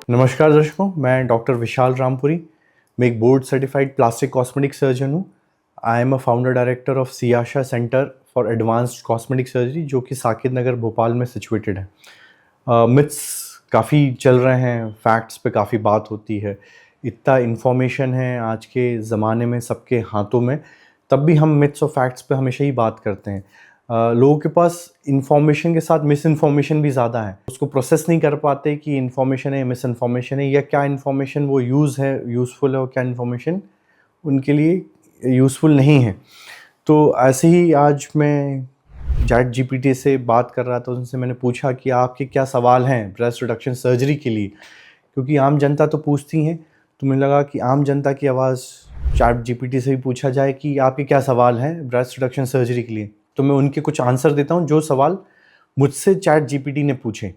नमस्कार दर्शकों, मैं डॉक्टर विशाल रामपुरी। मैं एक board certified plastic cosmetic surgeon हूँ। I am a founder director of Siyasha centre for advanced cosmetic surgery, जो कि साकेत नगर भोपाल में सिचुएटेड है। मिथ्स काफ़ी चल रहे हैं, फैक्ट्स पे काफ़ी बात होती है। इतना इन्फॉर्मेशन है आज के ज़माने में सबके हाथों में, तब भी हम मिथ्स और फैक्ट्स पे हमेशा ही बात करते हैं। लोगों के पास इंफॉर्मेशन के साथ मिस इन्फॉर्मेशन भी ज़्यादा है। उसको प्रोसेस नहीं कर पाते कि इन्फॉर्मेशन है, मिस इन्फॉर्मेशन है, या क्या इन्फॉर्मेशन वो यूज़फुल है और क्या इन्फॉर्मेशन उनके लिए यूज़फुल नहीं है। तो ऐसे ही आज मैं चैट जीपीटी से बात कर रहा था। उनसे मैंने पूछा कि आपके क्या सवाल हैं ब्रेस्ट रिडक्शन सर्जरी के लिए, क्योंकि आम जनता तो पूछती हैं। तो मुझे लगा कि आम जनता की आवाज़ चैट जीपीटी से भी पूछा जाए कि आपके क्या सवाल हैं ब्रेस्ट रिडक्शन सर्जरी के लिए। तो मैं उनके कुछ आंसर देता हूँ जो सवाल मुझसे चैट जीपीटी ने पूछे।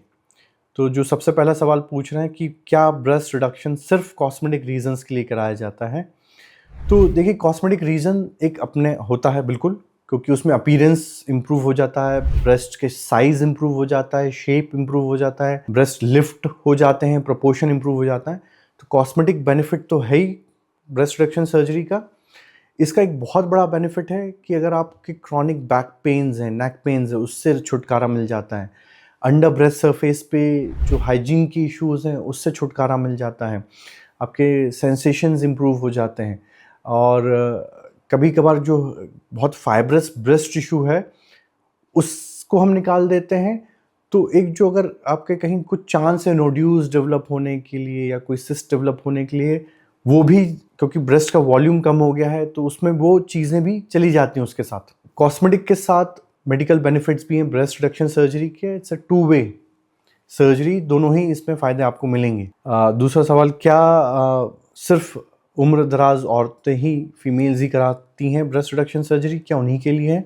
तो जो सबसे पहला सवाल पूछ रहे हैं कि क्या ब्रेस्ट रिडक्शन सिर्फ कॉस्मेटिक रीजंस के लिए कराया जाता है। तो देखिए, कॉस्मेटिक रीज़न एक अपने होता है बिल्कुल, क्योंकि उसमें अपीयरेंस इम्प्रूव हो जाता है, ब्रेस्ट के साइज़ इम्प्रूव हो जाता है, शेप इम्प्रूव हो जाता है, ब्रेस्ट लिफ्ट हो जाते हैं, प्रोपोर्शन इम्प्रूव हो जाता है। तो कॉस्मेटिक बेनिफिट तो है ही ब्रेस्ट रिडक्शन सर्जरी का। इसका एक बहुत बड़ा बेनिफिट है कि अगर आपके क्रॉनिक बैक पेन्स हैं, नेक पेन्स हैं, उससे छुटकारा मिल जाता है। अंडर ब्रेस्ट सरफेस पे जो हाइजीन की इश्यूज़ हैं, उससे छुटकारा मिल जाता है। आपके सेंसेशंस इम्प्रूव हो जाते हैं। और कभी कभार जो बहुत फाइब्रस ब्रेस्ट टिश्यू है, उसको हम निकाल देते हैं। तो एक जो अगर आपके कहीं कुछ चांस है नोड्यूल्स डेवलप होने के लिए या कोई सिस्ट डेवलप होने के लिए, वो भी, क्योंकि ब्रेस्ट का वॉल्यूम कम हो गया है, तो उसमें वो चीज़ें भी चली जाती हैं उसके साथ। कॉस्मेटिक के साथ मेडिकल बेनिफिट्स भी हैं ब्रेस्ट रिडक्शन सर्जरी के। It's a two way surgery, दोनों ही इसमें फ़ायदे आपको मिलेंगे। दूसरा सवाल, क्या सिर्फ उम्र दराज औरतें ही, फीमेल्स ही कराती हैं ब्रेस्ट रिडक्शन सर्जरी, क्या उन्हीं के लिए है?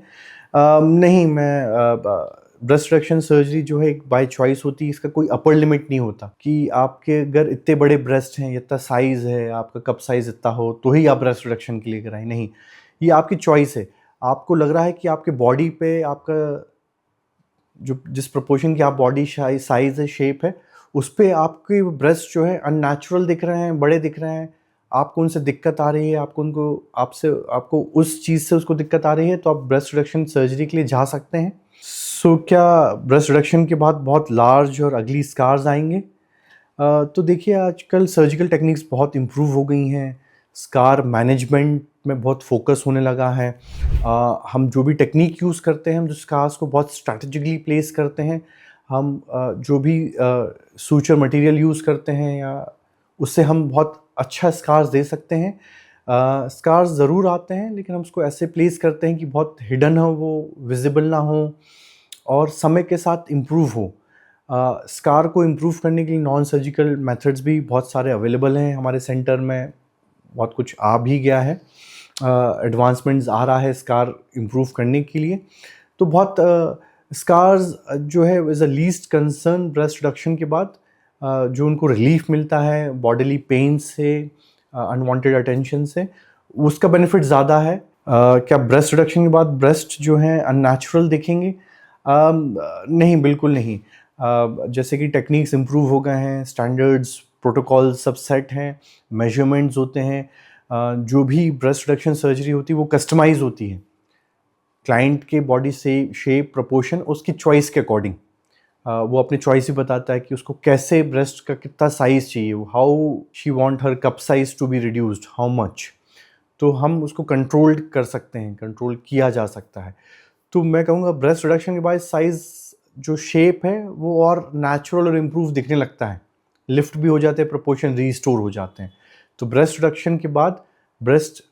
नहीं, मैं ब्रेस्ट रिडक्शन सर्जरी जो है एक बाय चॉइस होती है। इसका कोई अपर लिमिट नहीं होता कि आपके अगर इतने बड़े ब्रेस्ट हैं, इतना साइज़ है, आपका कप साइज़ इतना हो तो ही आप ब्रेस्ट रिडक्शन के लिए कराएं। नहीं, ये आपकी चॉइस है। आपको लग रहा है कि आपके बॉडी पे आपका जो जिस प्रोपोर्शन की आप बॉडी साइज़ है, शेप है, उस पे आपके ब्रेस्ट जो है अननेचुरल दिख रहे हैं, बड़े दिख रहे हैं, आपको उनसे दिक्कत आ रही है, आपको उस चीज़ से उसको दिक्कत आ रही है, तो आप ब्रेस्ट रिडक्शन सर्जरी के लिए जा सकते हैं। सो क्या ब्रेस्ट रिडक्शन के बाद बहुत लार्ज और अगली स्कार्स आएंगे? तो देखिए, आजकल सर्जिकल टेक्निक्स बहुत इम्प्रूव हो गई हैं। स्कार मैनेजमेंट में बहुत फोकस होने लगा है। हम जो भी टेक्निक यूज़ करते हैं, हम जो स्कार्स को बहुत स्ट्रैटेजिकली प्लेस करते हैं, हम जो भी सूचर मटेरियल यूज़ करते हैं, या उससे हम बहुत अच्छा स्कार्स दे सकते हैं। स्कार्स ज़रूर आते हैं, लेकिन हम उसको ऐसे प्लेस करते हैं कि बहुत हिडन हो, वो विजिबल ना हो और समय के साथ इम्प्रूव हो। स्कार को इम्प्रूव करने के लिए नॉन सर्जिकल मेथड्स भी बहुत सारे अवेलेबल हैं हमारे सेंटर में। बहुत कुछ आ भी गया है, एडवांसमेंट्स आ रहा है स्कार इम्प्रूव करने के लिए। तो बहुत स्कार्स जो है is a least concern breast reduction के बाद। जो उनको रिलीफ मिलता है बॉडीली पेन से, अनवांटेड अटेंशन से, उसका बेनिफिट ज़्यादा है। क्या ब्रेस्ट रिडक्शन के बाद ब्रेस्ट जो है अननेचुरल दिखेंगे? नहीं, बिल्कुल नहीं। जैसे कि टेक्निक्स इम्प्रूव हो गए हैं, स्टैंडर्ड्स प्रोटोकॉल सब सेट हैं, मेजरमेंट्स होते हैं। जो भी ब्रेस्ट रिडक्शन सर्जरी होती है वो कस्टमाइज होती है क्लाइंट के बॉडी से, शेप, प्रोपोर्शन, उसकी चॉइस के अकॉर्डिंग। वो अपनी चॉइस ही बताता है कि उसको कैसे ब्रेस्ट का कितना साइज़ चाहिए, how she want her cup size to be reduced, how much. तो हम उसको कंट्रोल कर सकते हैं, कंट्रोल किया जा सकता है। तो मैं कहूँगा ब्रेस्ट रिडक्शन के बाद साइज़, जो शेप है, वो और नेचुरल और इम्प्रूव दिखने लगता है। लिफ्ट भी हो जाते हैं, प्रोपोर्शन रीस्टोर हो जाते हैं। तो ब्रेस्ट रिडक्शन के बाद ब्रेस्ट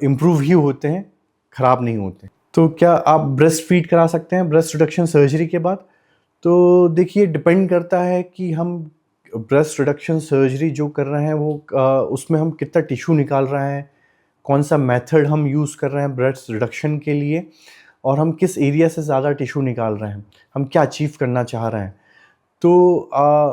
इम्प्रूव ही होते हैं, ख़राब नहीं होते। तो क्या आप ब्रेस्ट फीड करा सकते हैं ब्रेस्ट रिडक्शन सर्जरी के बाद? तो देखिए, डिपेंड करता है कि हम ब्रेस्ट रिडक्शन सर्जरी जो कर रहे हैं वो उसमें हम कितना टिश्यू निकाल रहे हैं, कौन सा मेथड हम यूज़ कर रहे हैं ब्रेस्ट रिडक्शन के लिए, और हम किस एरिया से ज़्यादा टिश्यू निकाल रहे हैं, हम क्या अचीव करना चाह रहे हैं। तो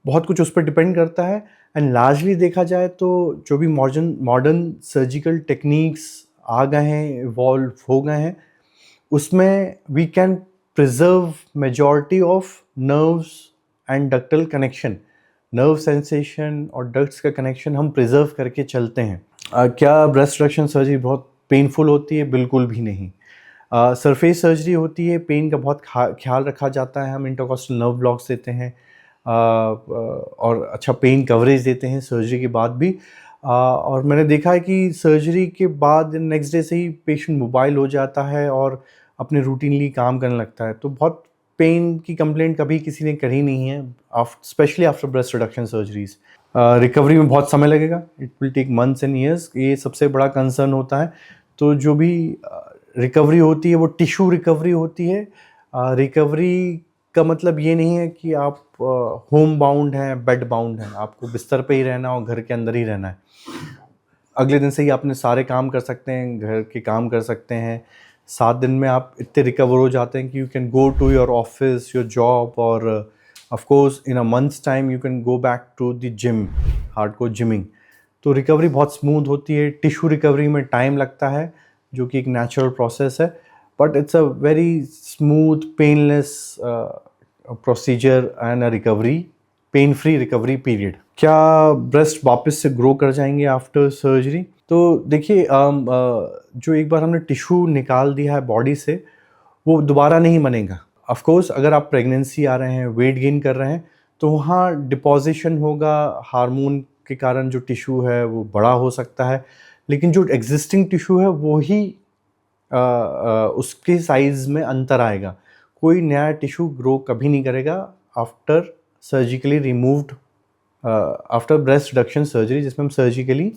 बहुत कुछ उस पर डिपेंड करता है। एंड लार्जली देखा जाए तो जो भी मॉडर्न सर्जिकल टेक्निक्स आ गए हैं, इवॉल्व हो गए हैं, उसमें we can preserve majority of nerves and ductal connection. Nerve sensation और डक्ट्स का कनेक्शन हम प्रिजर्व करके चलते हैं। क्या ब्रेस्ट रिडक्शन सर्जरी बहुत पेनफुल होती है? बिल्कुल भी नहीं। सरफेस सर्जरी होती है, पेन का बहुत ख्याल रखा जाता है, हम इंटरकॉस्टल नर्व ब्लॉक्स देते हैं और अच्छा पेन कवरेज देते हैं सर्जरी के बाद भी। और मैंने देखा है कि सर्जरी के बाद नेक्स्ट डे से ही पेशेंट मोबाइल हो जाता है और अपने रूटीनली काम करने लगता है। तो बहुत पेन की कंप्लेंट कभी किसी ने करी नहीं है, specially after breast reduction surgeries. Recovery में बहुत समय लगेगा, it will take months and years, ये सबसे बड़ा कंसर्न होता है। तो जो भी रिकवरी होती है वो टिश्यू रिकवरी होती है। रिकवरी का मतलब ये नहीं है कि आप होम बाउंड हैं, बेड बाउंड हैं, आपको बिस्तर पे ही रहना और घर के अंदर ही रहना है। अगले दिन से ही अपने सारे काम कर सकते हैं, घर के काम कर सकते हैं। 7 दिन में आप इतने रिकवर हो जाते हैं कि you can go to your office, your job, और of course in a month's time you can go back to the gym, hardcore gymming. तो रिकवरी बहुत स्मूथ होती है। टिश्यू रिकवरी में टाइम लगता है, जो कि एक नेचुरल प्रोसेस है, but it's a very smooth painless procedure and a recovery, pain free recovery period. क्या ब्रेस्ट वापस से ग्रो कर जाएंगे आफ्टर सर्जरी? तो देखिए, जो एक बार हमने टिश्यू निकाल दिया है बॉडी से, वो दोबारा नहीं बनेगा। ऑफ कोर्स अगर आप प्रेगनेंसी आ रहे हैं, वेट गेन कर रहे हैं, तो वहाँ डिपोजिशन होगा, हार्मोन के कारण जो टिश्यू है वो बड़ा हो सकता है, लेकिन जो एग्जिस्टिंग टिश्यू है वो ही उसके साइज़ में अंतर आएगा। कोई नया टिश्यू ग्रो कभी नहीं करेगा after surgically removed, after breast reduction surgery, जिसमें हम सर्जिकली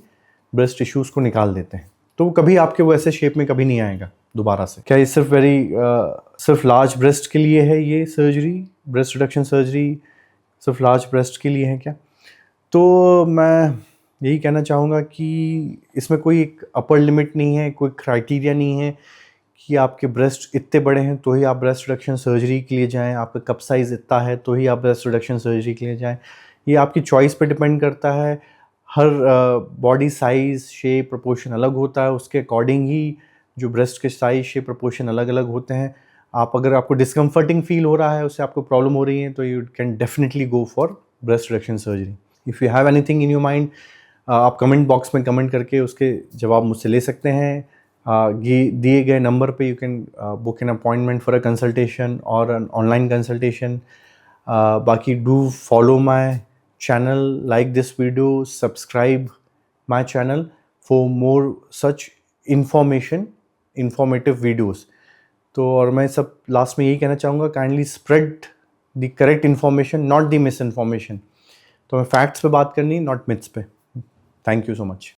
ब्रेस्ट टिश्यूज़ को निकाल देते हैं। तो वो कभी आपके वो ऐसे शेप में कभी नहीं आएगा दोबारा से। क्या ये सिर्फ लार्ज ब्रेस्ट के लिए है ये सर्जरी, ब्रेस्ट रिडक्शन सर्जरी सिर्फ लार्ज ब्रेस्ट के लिए है क्या? तो मैं यही कहना चाहूँगा कि इसमें कोई एक अपर लिमिट नहीं है, कोई क्राइटेरिया नहीं है कि आपके ब्रेस्ट इतने बड़े हैं तो ही आप ब्रेस्ट रिडक्शन सर्जरी के लिए जाएं, आपका कप साइज़ इतना है तो ही आप ब्रेस्ट रिडक्शन सर्जरी के लिए जाएं। ये आपकी चॉइस पे डिपेंड करता है। हर बॉडी साइज़, शेप, प्रोपोर्शन अलग होता है, उसके अकॉर्डिंग ही जो ब्रेस्ट के साइज़, शेप, प्रोपोर्शन अलग अलग होते हैं। अगर आपको डिस्कम्फर्टिंग फील हो रहा है, उससे आपको प्रॉब्लम हो रही है, तो you can definitely go for breast reduction surgery. If you have anything in your mind, आप कमेंट बॉक्स में कमेंट करके उसके जवाब मुझसे ले सकते हैं। दिए गए नंबर पे you can book an appointment for a consultation और एन ऑनलाइन कंसल्टेशन। बाकी do follow my channel, like this video, subscribe my channel for more such informative videos। तो और मैं सब लास्ट में यही कहना चाहूँगा, kindly spread the correct information, not the miss information. तो मैं फैक्ट्स पे बात करनी, नॉट मिथ्स पे। Thank you so much.